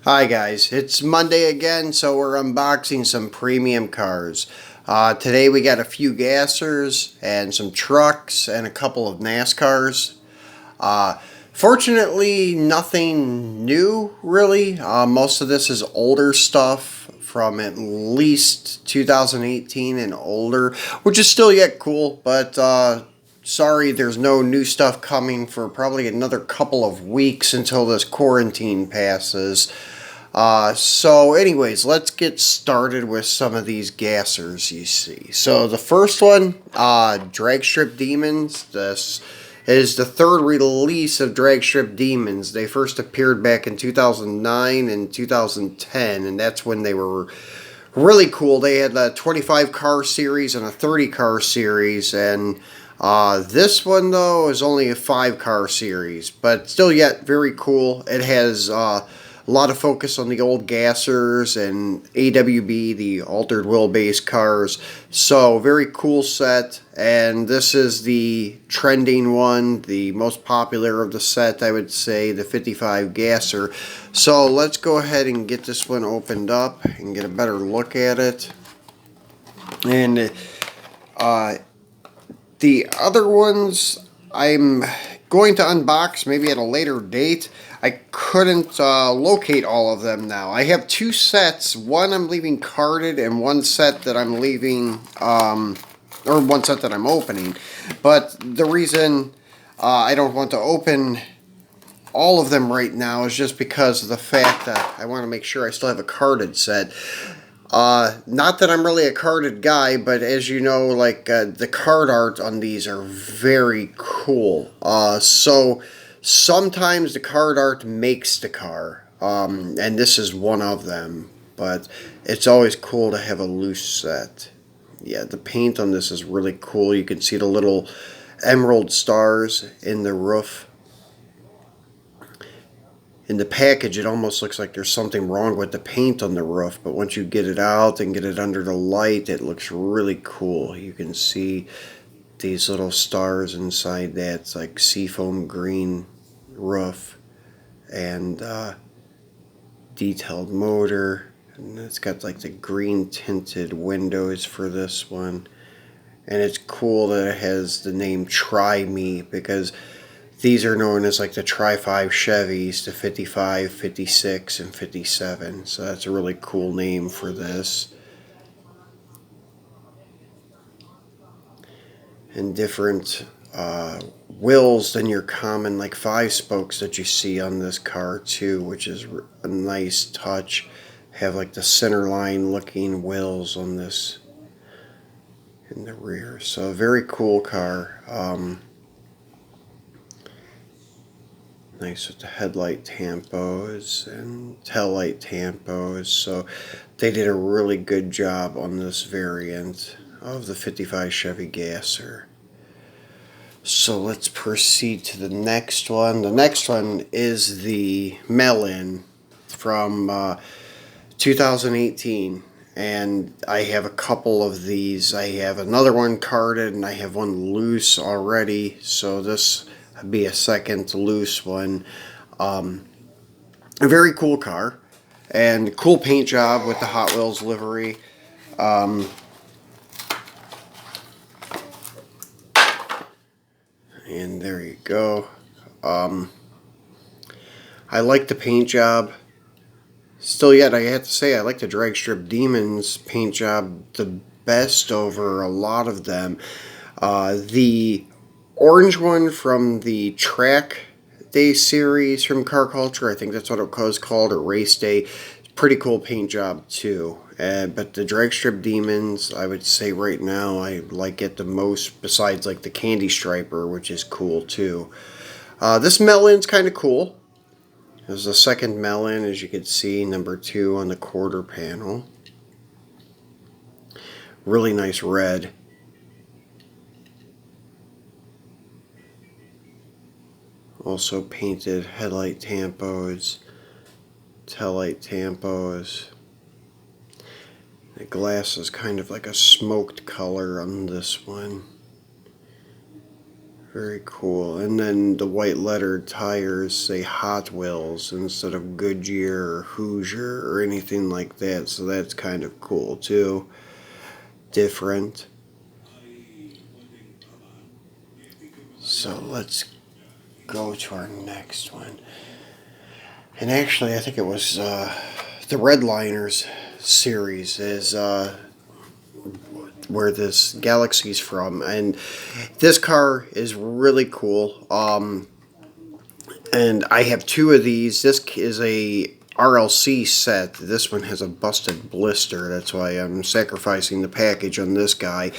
Hi guys, it's Monday again, so we're unboxing some premium cars. Today we got a few gassers and some trucks and a couple of NASCARs. Uh, Fortunately, nothing new really. Most of this is older stuff from at least 2018 and older, which is still yet cool, but sorry there's no new stuff coming for probably another couple of weeks until this quarantine passes. So anyways, let's get started with some of these gassers you see. So the first one, Dragstrip Demons. This is the third release of Dragstrip Demons. They first appeared back in 2009 and 2010, and that's when they were really cool. They had a 25 car series and a 30 car series, and this one though is only a 5 car series, but still yet very cool. It has a lot of focus on the old gassers and AWB, the altered wheelbase cars. So very cool set, and this is the trending one, the most popular of the set, I would say, the 55 gasser. So let's go ahead and get this one opened up and get a better look at it. And the other ones I'm going to unbox maybe at a later date. I couldn't locate all of them now. I have two sets. One I'm leaving carded and one set that I'm leaving, or one set that I'm opening. But the reason I don't want to open all of them right now is just because of the fact that I want to make sure I still have a carded set. Not that I'm really a carded guy, but as you know, like, the card art on these are very cool. So sometimes the card art makes the car, and this is one of them, but it's always cool to have a loose set. Yeah, the paint on this is really cool. You can see the little emerald stars in the roof. In the package, it almost looks like there's something wrong with the paint on the roof, but once you get it out and get it under the light, it looks really cool. You can see these little stars inside that. It's like seafoam green roof and detailed motor, and it's got like the green tinted windows for this one. And it's cool that it has the name Try Me, because these are known as like the Tri-5 Chevys, the 55, 56, and 57. So that's a really cool name for this. And different wheels than your common like 5 spokes that you see on this car too, which is a nice touch. Have like the center line looking wheels on this in the rear. So a very cool car. Nice with the headlight tampos and tail light tampos. So they did a really good job on this variant of the 55 Chevy Gasser. So let's proceed to the next one. The next one is the Melon from 2018. And I have a couple of these. I have another one carded and I have one loose already. So this be a second loose one. A very cool car and cool paint job with the Hot Wheels livery. And there you go. I like the paint job. Still yet, I have to say I like the Dragstrip Demons paint job the best over a lot of them. The orange one from the Track Day series from Car Culture, I think that's what it was called, or Race Day. Pretty cool paint job too. But the Dragstrip Demons, I would say right now I like it the most, besides like the Candy Striper, which is cool too. This Melon's kind of cool. There's the second Melon, as you can see, number 2 on the quarter panel. Really nice red. Also painted headlight tampos, tail light tampos. The glass is kind of like a smoked color on this one. Very cool. And then the white lettered tires say Hot Wheels instead of Goodyear or Hoosier or anything like that. So that's kind of cool too. Different. So let's go to our next one. And actually, I think it was the Redliners series is where this Galaxy's from, and this car is really cool. And I have two of these. This is a RLC set. This one has a busted blister. That's why I'm sacrificing the package on this guy,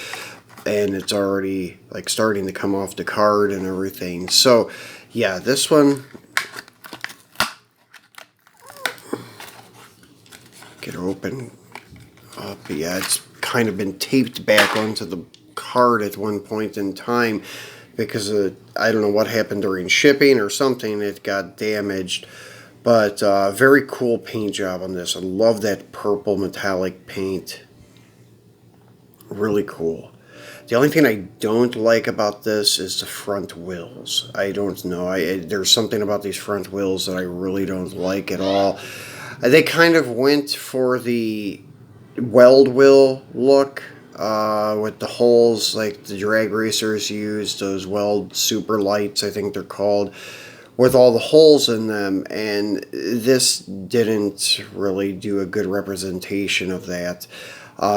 and it's already like starting to come off the card and everything. So yeah, this one, get it open up. Yeah, it's kind of been taped back onto the card at one point in time because I don't know what happened during shipping or something. It got damaged. But very cool paint job on this. I love that purple metallic paint. Really cool. The only thing I don't like about this is the front wheels. I don't know. There's something about these front wheels that I really don't like at all. They kind of went for the weld wheel look with the holes like the drag racers use, those weld super lights I think they're called, with all the holes in them, and this didn't really do a good representation of that.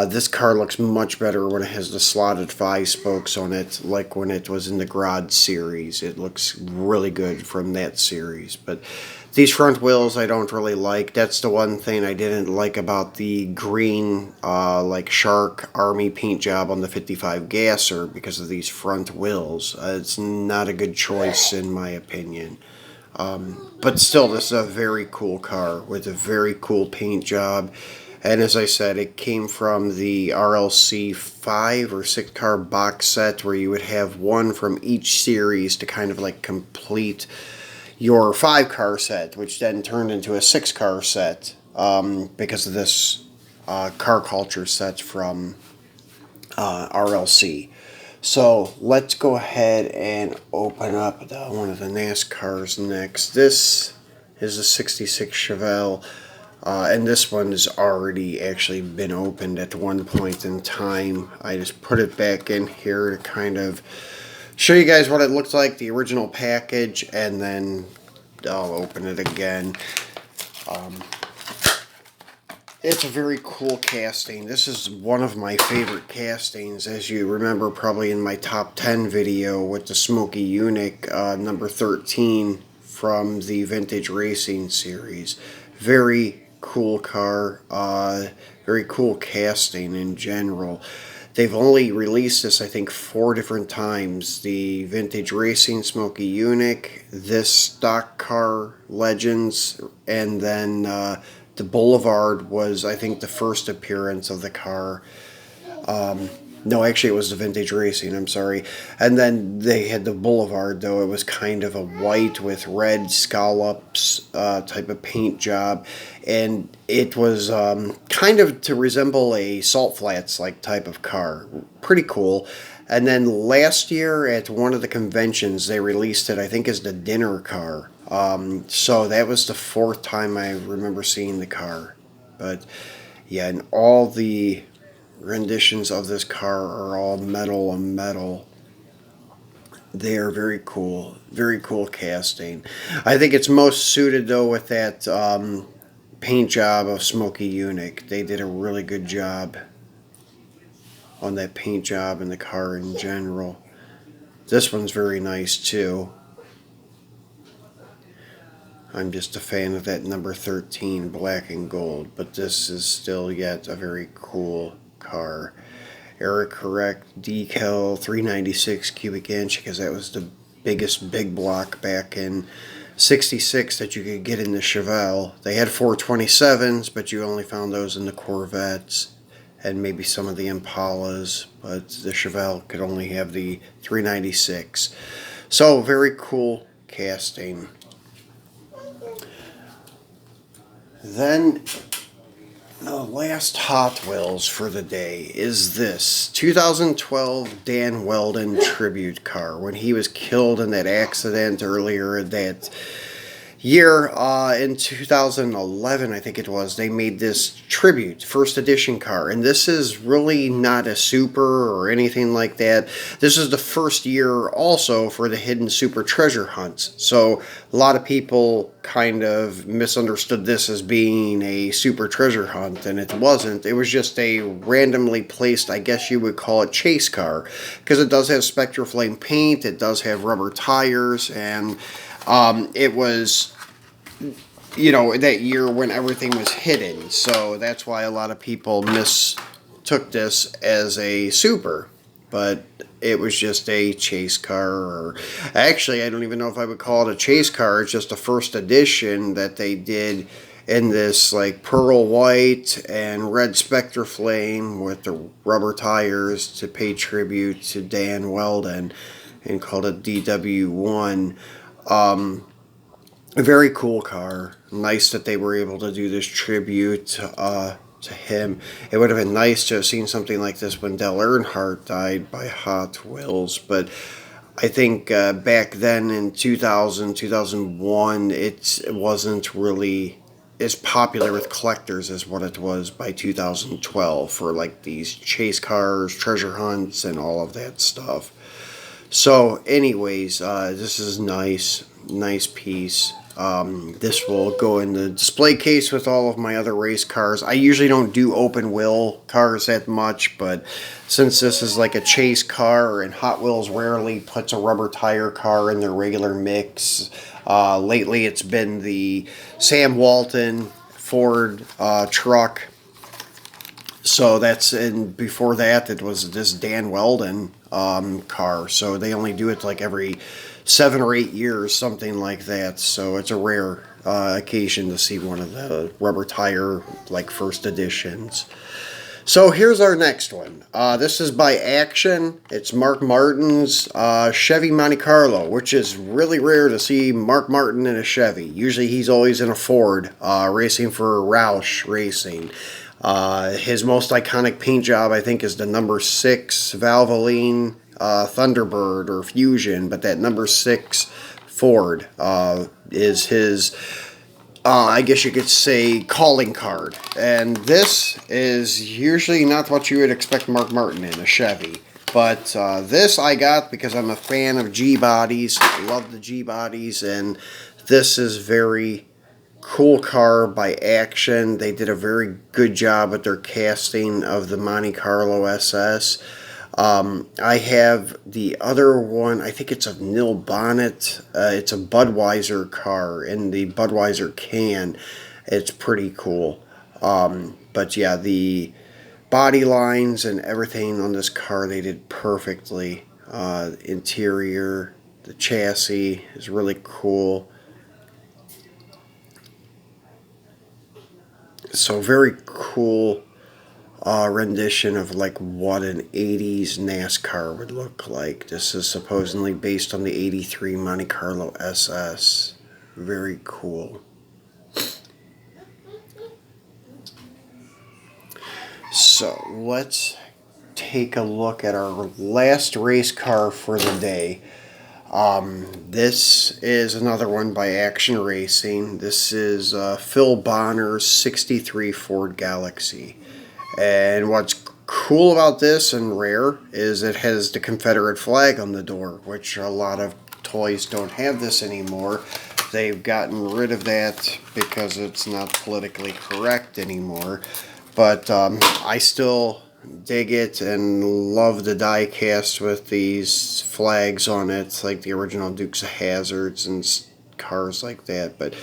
This car looks much better when it has the slotted 5 spokes on it, like when it was in the Grod series. It looks really good from that series. But these front wheels I don't really like. That's the one thing I didn't like about the green like shark army paint job on the 55 Gasser, because of these front wheels. It's not a good choice in my opinion. But still, this is a very cool car with a very cool paint job. And as I said, it came from the RLC 5 or 6 car box set where you would have one from each series to kind of like complete your 5 car set, which then turned into a 6 car set because of this car culture set from RLC. So let's go ahead and open up one of the NASCARs next. This is a 66 Chevelle. And this one has already actually been opened at one point in time. I just put it back in here to kind of show you guys what it looks like, the original package, and then I'll open it again. It's a very cool casting. This is one of my favorite castings, as you remember probably in my top 10 video with the Smoky Eunuch number 13 from the Vintage Racing series. Very cool car, very cool casting in general. They've only released this, I think, 4 different times. The Vintage Racing Smoky Eunuch, this Stock Car Legends, and then the Boulevard was, I think, the first appearance of the car. No, actually it was the Vintage Racing, I'm sorry. And then they had the Boulevard, though. It was kind of a white with red scallops type of paint job. And it was kind of to resemble a Salt Flats like type of car. Pretty cool. And then last year at one of the conventions they released it, I think, as the dinner car. So that was the 4th time I remember seeing the car. But yeah, and all the renditions of this car are all metal on metal. They are very cool casting. I think it's most suited though with that paint job of Smoky Eunuch. They did a really good job on that paint job and the car in general. This one's very nice too. I'm just a fan of that number 13 black and gold, but this is still yet a very cool car. Error correct decal 396 cubic inch, because that was the biggest big block back in 66 that you could get in the Chevelle. They had 427s, but you only found those in the Corvettes and maybe some of the Impalas, but the Chevelle could only have the 396. So very cool casting. Then The last Hot Wheels for the day is this 2012 Dan Wheldon Tribute car. When he was killed in that accident earlier that year, in 2011, I think it was, they made this Tribute first edition car. And this is really not a super or anything like that. This is the first year also for the Hidden Super Treasure Hunts. So a lot of people kind of misunderstood this as being a super treasure hunt, and it wasn't. It was just a randomly placed, I guess you would call it, chase car, because it does have Spectraflame paint, it does have rubber tires, and it was, you know, that year when everything was hidden. So that's why a lot of people mistook this as a super. But it was just a chase car, or actually, I don't even know if I would call it a chase car. It's just a first edition that they did in this like pearl white and red Spectraflame with the rubber tires to pay tribute to Dan Wheldon, and called it DW1. A very cool car. Nice that they were able to do this tribute to him. It would have been nice to have seen something like this when Dale Earnhardt died by Hot Wheels, but I think back then in 2000, 2001, it wasn't really as popular with collectors as what it was by 2012 for like these chase cars, treasure hunts, and all of that stuff. So anyways, this is nice piece. This will go in the display case with all of my other race cars. I usually don't do open wheel cars that much, but since this is like a chase car, and Hot Wheels rarely puts a rubber tire car in their regular mix, lately it's been the Sam Walton Ford truck. So that's, and before that it was this Dan Wheldon car. So they only do it like every 7 or 8 years, something like that. So it's a rare occasion to see one of the rubber tire like first editions. So here's our next one. This is by Action. It's Mark Martin's Chevy Monte Carlo, which is really rare to see Mark Martin in a Chevy. Usually he's always in a Ford, racing for Roush Racing. His most iconic paint job, I think, is the number 6 Valvoline Thunderbird or Fusion, but that number 6 Ford is his, I guess you could say, calling card. And this is usually not what you would expect Mark Martin in, a Chevy. But this I got because I'm a fan of G-bodies. I love the G-bodies, and this is very cool car by Action. They did a very good job with their casting of the Monte Carlo SS. I have the other one. I think it's a Nil Bonnet. It's a Budweiser car in the Budweiser can. It's pretty cool. But yeah, the body lines and everything on this car, they did perfectly. Interior, the chassis is really cool. So very cool rendition of like what an 80s NASCAR would look like. This is supposedly based on the 83 Monte Carlo SS. Very cool. So let's take a look at our last race car for the day. This is another one by Action Racing. This is Phil Bonner's 63 Ford Galaxy. And what's cool about this, and rare, is it has the Confederate flag on the door, which a lot of toys don't have this anymore. They've gotten rid of that because it's not politically correct anymore. But I still dig it and love the die cast with these flags on it, like the original Dukes of Hazzards and cars like that. But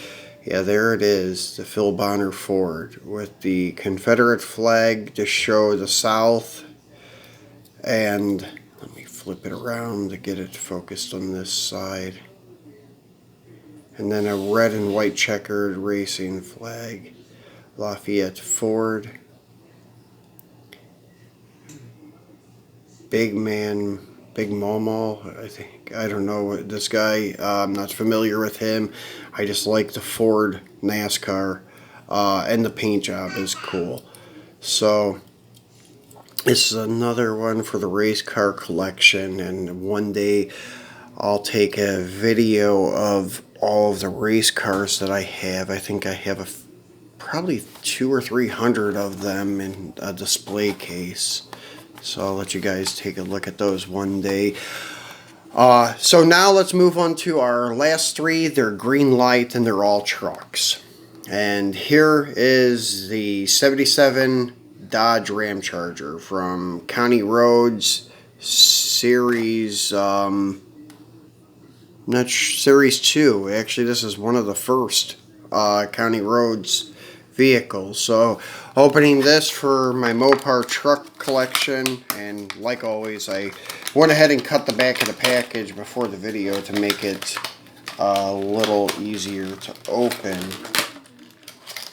yeah, there it is, the Phil Bonner Ford with the Confederate flag to show the South. And let me flip it around to get it focused on this side. And then a red and white checkered racing flag, Lafayette Ford. Big Man, Big Momo, I think. I don't know this guy. I'm not familiar with him. I just like the Ford NASCAR, and the paint job is cool. So this is another one for the race car collection, and one day I'll take a video of all of the race cars that I have. I think I have probably 200 or 300 of them in a display case. So I'll let you guys take a look at those one day. So now let's move on to our last three. They're Greenlight and they're all trucks. And here is the 77 Dodge Ram Charger from County Roads Series, Series 2. Actually, this is one of the first County Roads vehicles. So, opening this for my Mopar truck collection, and like always, I went ahead and cut the back of the package before the video to make it a little easier to open.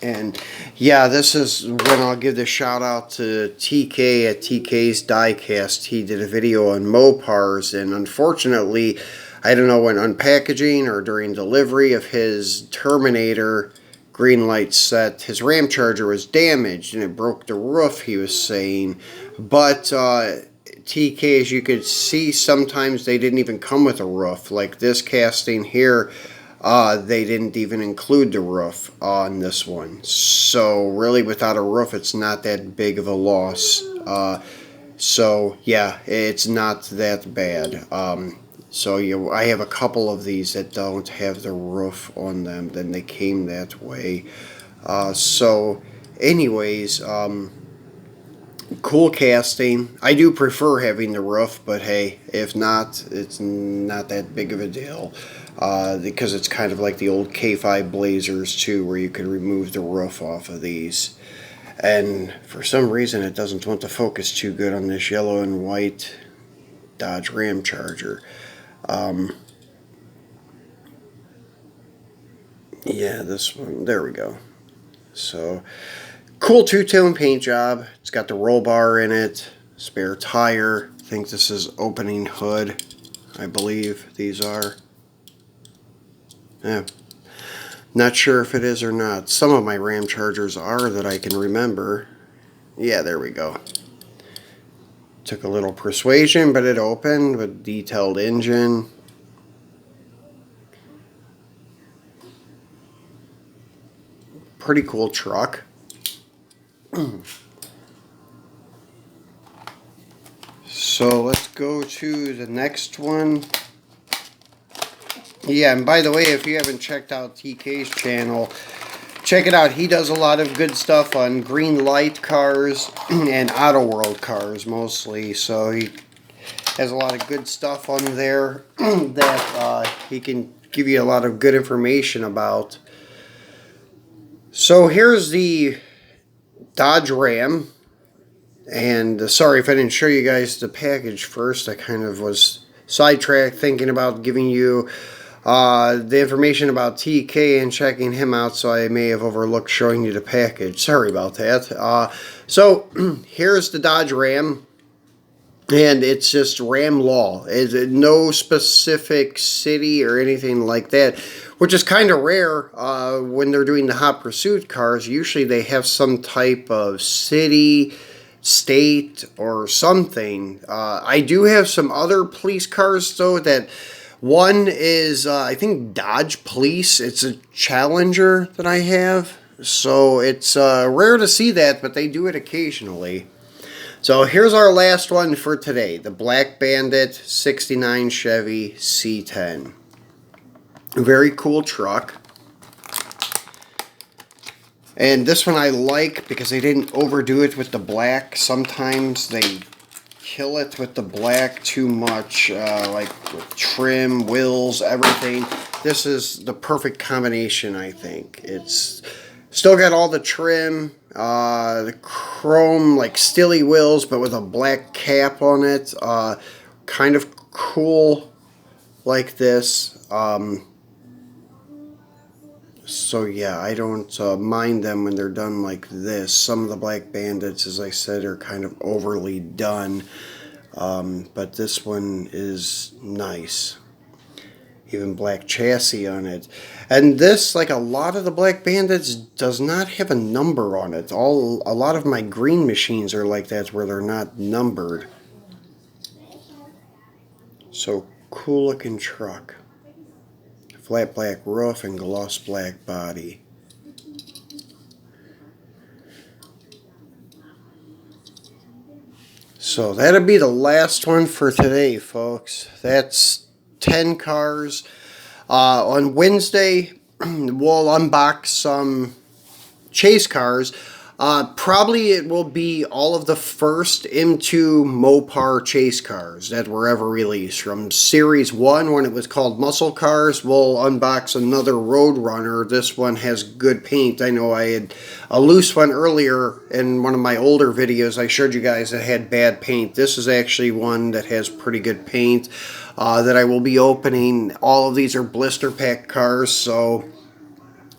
And yeah, this is when I'll give the shout out to TK at TK's Diecast. He did a video on Mopars, and unfortunately, I don't know when unpackaging or during delivery of his Terminator Greenlight set, his Ram Charger was damaged and it broke the roof, he was saying. But TK, as you could see, sometimes they didn't even come with a roof. Like this casting here, they didn't even include the roof on this one. So really, without a roof, it's not that big of a loss. So yeah, it's not that bad. So I have a couple of these that don't have the roof on them. Then they came that way. So anyways, cool casting. I do prefer having the roof, but hey, if not, it's not that big of a deal. Because it's kind of like the old K5 Blazers too, where you could remove the roof off of these. And for some reason it doesn't want to focus too good on this yellow and white Dodge Ram Charger. Yeah, this one, there we go. So, cool two-tone paint job. It's got the roll bar in it, spare tire. I think this is opening hood, I believe these are. Yeah, not sure if it is or not. Some of my Ram Chargers are that I can remember. Yeah, there we go. Took a little persuasion, but it opened with detailed engine. Pretty cool truck. So let's go to the next one. Yeah, and by the way, if you haven't checked out TK's channel, check it out. He does a lot of good stuff on Greenlight cars and Auto World cars mostly. So he has a lot of good stuff on there that he can give you a lot of good information about. So here's the Dodge Ram. And sorry if I didn't show you guys the package first. I kind of was sidetracked thinking about giving you the information about TK and checking him out, so I may have overlooked showing you the package. Sorry about that. So here's the Dodge Ram, and it's just Ram Law. It's no specific city or anything like that, which is kind of rare when they're doing the Hot Pursuit cars. Usually they have some type of city, state, or something. I do have some other police cars, though, that one is, I think, Dodge Police. It's a Challenger that I have. So it's rare to see that, but they do it occasionally. So here's our last one for today. The Black Bandit 69 Chevy C10. Very cool truck. And this one I like because they didn't overdo it with the black. Sometimes they kill it with the black too much, like with trim, wheels, everything. This is the perfect combination, I think. It's still got all the trim, the chrome, like stilly wheels, but with a black cap on it. Kind of cool like this. So yeah, I don't mind them when they're done like this. Some of the Black Bandits, as I said, are kind of overly done. But this one is nice. Even black chassis on it. And this, like a lot of the Black Bandits, does not have a number on it. A lot of my green machines are like that, where they're not numbered. So, cool looking truck. Flat black roof and gloss black body. So that'll be the last one for today, folks. That's 10 cars. On Wednesday, we'll unbox some chase cars. Probably it will be all of the first M2 Mopar chase cars that were ever released. From Series 1, when it was called Muscle Cars, we'll unbox another Roadrunner. This one has good paint. I know I had a loose one earlier in one of my older videos. I showed you guys that had bad paint. This is actually one that has pretty good paint that I will be opening. All of these are blister pack cars, so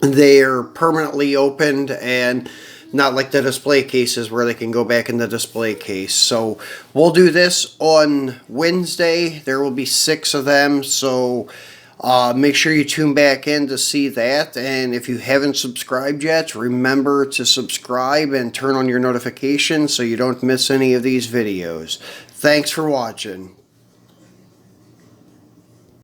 they are permanently opened and not like the display cases where they can go back in the display case. So we'll do this on Wednesday. There will be 6 of them, so make sure you tune back in to see that. And if you haven't subscribed yet, remember to subscribe and turn on your notifications so you don't miss any of these videos. Thanks for watching.